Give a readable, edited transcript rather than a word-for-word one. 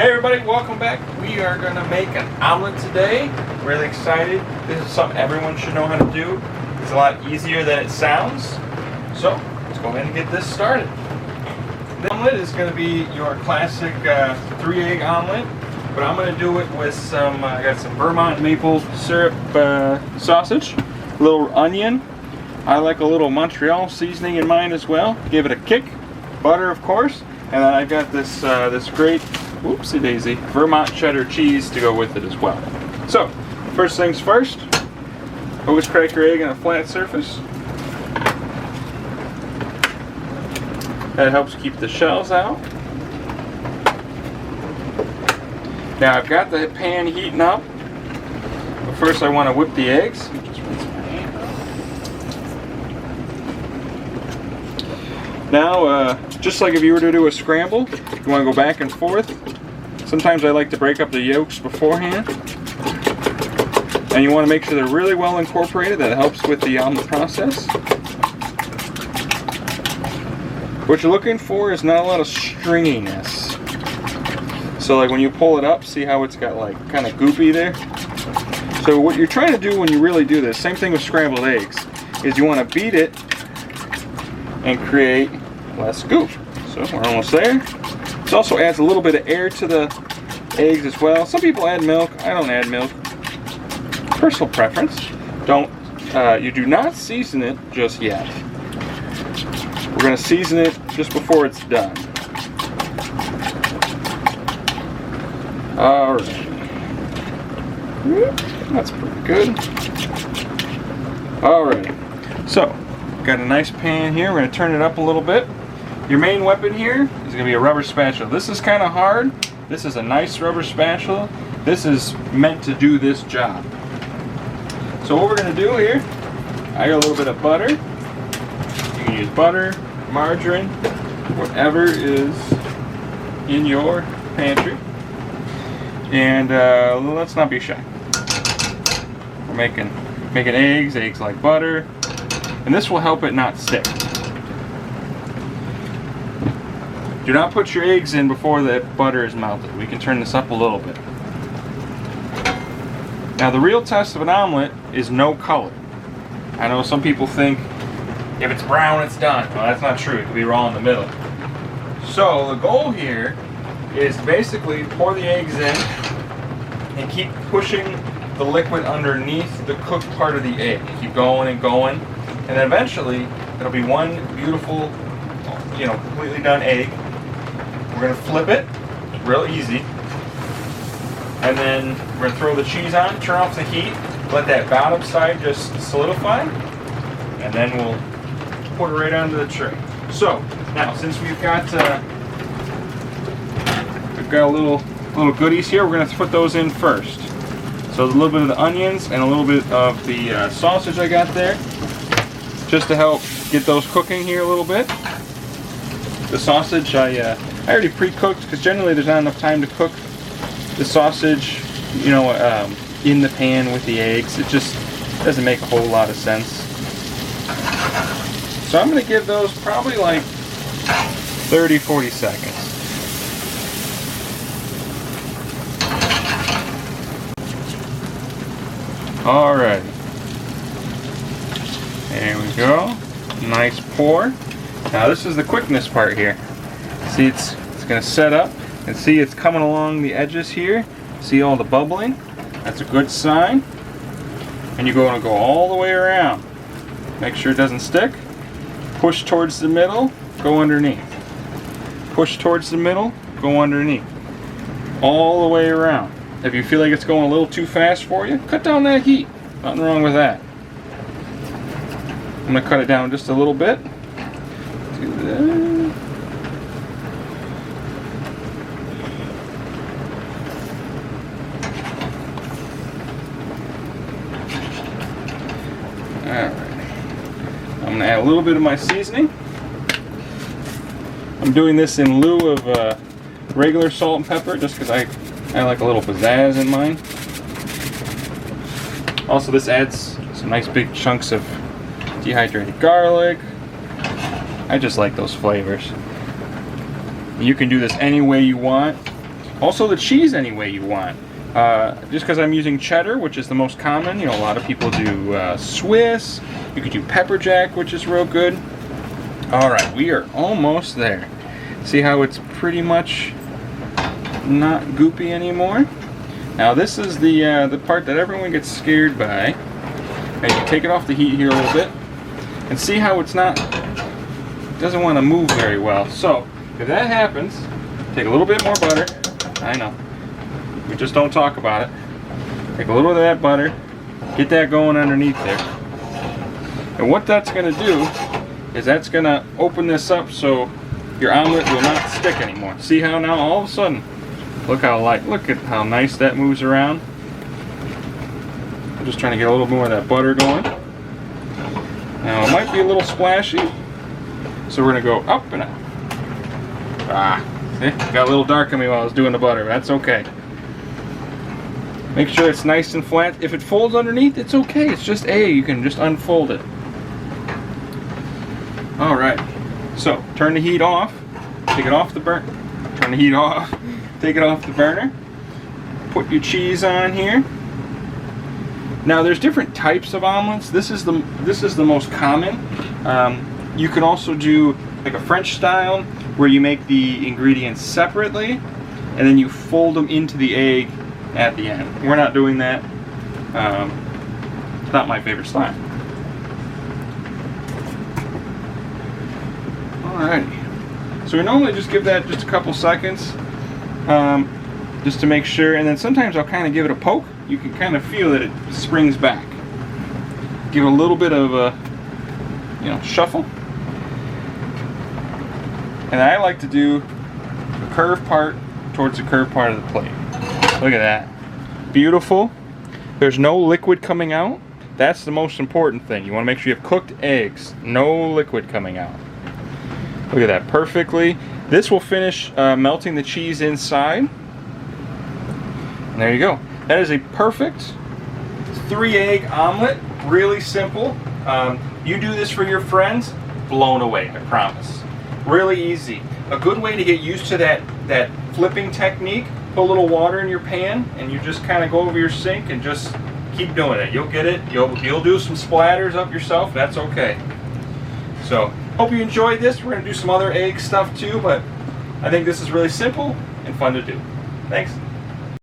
Hey everybody, welcome back. We are going to make an omelet today. Really excited. This is something everyone should know how to do. It's a lot easier than it sounds. So, let's go ahead and get this started. The omelet is going to be your classic 3-egg omelet, but I'm going to do it with some, I got some Vermont maple syrup sausage, a little onion. I like a little Montreal seasoning in mine as well. Give it a kick. Butter, of course. And then I got this this great, whoopsie daisy, Vermont cheddar cheese to go with it as well. So, first things first, always crack your egg on a flat surface. That helps keep the shells out. Now I've got the pan heating up, but first I want to whip the eggs. Just rinse my hand. Now, just like if you were to do a scramble, you want to go back and forth. Sometimes I like to break up the yolks beforehand. And you want to make sure they're really well incorporated. That helps with the omelet process. What you're looking for is not a lot of stringiness. So like when you pull it up, see how it's got like kind of goopy there? So what you're trying to do when you really do this, same thing with scrambled eggs, is you want to beat it and create less goop. So we're almost there. This also adds a little bit of air to the eggs as well. Some people add milk. I don't add milk. Personal preference. You do not season it just yet. We're going to season it just before it's done. Alright. That's pretty good. Alright. So, got a nice pan here. We're going to turn it up a little bit. Your main weapon here is going to be a rubber spatula. This is kind of hard. This is a nice rubber spatula. This is meant to do this job. So what we're going to do here, I got a little bit of butter. You can use butter, margarine, whatever is in your pantry. And let's not be shy. We're making eggs like butter. And this will help it not stick. Do not put your eggs in before the butter is melted. We can turn this up a little bit. Now the real test of an omelet is no color. I know some people think if it's brown it's done. Well, that's not true. It could be raw in the middle. So the goal here is to basically pour the eggs in and keep pushing the liquid underneath the cooked part of the egg. Keep going and going. And then eventually it'll be one beautiful, completely done egg. We're going to flip it, real easy, and then we're going to throw the cheese on, turn off the heat, let that bottom side just solidify, and then we'll pour it right onto the tray. So, now since we've got a little goodies here, we're going to put those in first. So a little bit of the onions and a little bit of the sausage I got there, just to help get those cooking here a little bit. The sausage I already pre-cooked because generally there's not enough time to cook the sausage, in the pan with the eggs. It just doesn't make a whole lot of sense. So I'm going to give those probably like 30-40 seconds. Alright. There we go. Nice pour. Now this is the quickness part here. See, it's going to set up, and see it's coming along the edges here. See all the bubbling? That's a good sign. And you're going to go all the way around. Make sure it doesn't stick. Push towards the middle, go underneath. Push towards the middle, go underneath. All the way around. If you feel like it's going a little too fast for you, cut down that heat. Nothing wrong with that. I'm going to cut it down just a little bit. Do that. Alright. I'm going to add a little bit of my seasoning. I'm doing this in lieu of regular salt and pepper just because I like a little pizzazz in mine. Also, this adds some nice big chunks of dehydrated garlic. I just like those flavors. You can do this any way you want. Also the cheese any way you want. Just because I'm using cheddar, which is the most common, you know, a lot of people do Swiss. You could do pepper jack, which is real good. All right, we are almost there. See how it's pretty much not goopy anymore? Now this is the part that everyone gets scared by. Now you can take it off the heat here a little bit and see how it's not, doesn't want to move very well. So if that happens, take a little bit more butter. I know, we just don't talk about it. Take a little of that butter, get that going underneath there. And what that's going to do is that's going to open this up so your omelet will not stick anymore. See how now all of a sudden, look at how nice that moves around. I'm just trying to get a little more of that butter going. Now it might be a little splashy, so we're going to go up and up. See? It got a little dark on me while I was doing the butter, but that's okay. Make sure it's nice and flat. If it folds underneath, it's okay. It's just you can just unfold it. Alright, so turn the heat off, take it off the burner, turn the heat off, take it off the burner, put your cheese on here. Now there's different types of omelets. This is the most common. You can also do like a French style where you make the ingredients separately and then you fold them into the egg at the end. We're not doing that. It's not my favorite style. Alrighty. So we normally just give that just a couple seconds just to make sure, and then sometimes I'll kind of give it a poke. You can kind of feel that it springs back. Give it a little bit of a shuffle. And I like to do the curved part towards the curved part of the plate. Look at that. Beautiful. There's no liquid coming out. That's the most important thing. You want to make sure you have cooked eggs. No liquid coming out. Look at that. Perfectly. This will finish melting the cheese inside. And there you go. That is a perfect 3-egg omelet. Really simple. You do this for your friends, blown away, I promise. Really easy. A good way to get used to that flipping technique, put a little water in your pan and you just kind of go over your sink and just keep doing it. You'll get it. You'll do some splatters up yourself. That's okay. So, hope you enjoyed this. We're going to do some other egg stuff too, but I think this is really simple and fun to do. Thanks.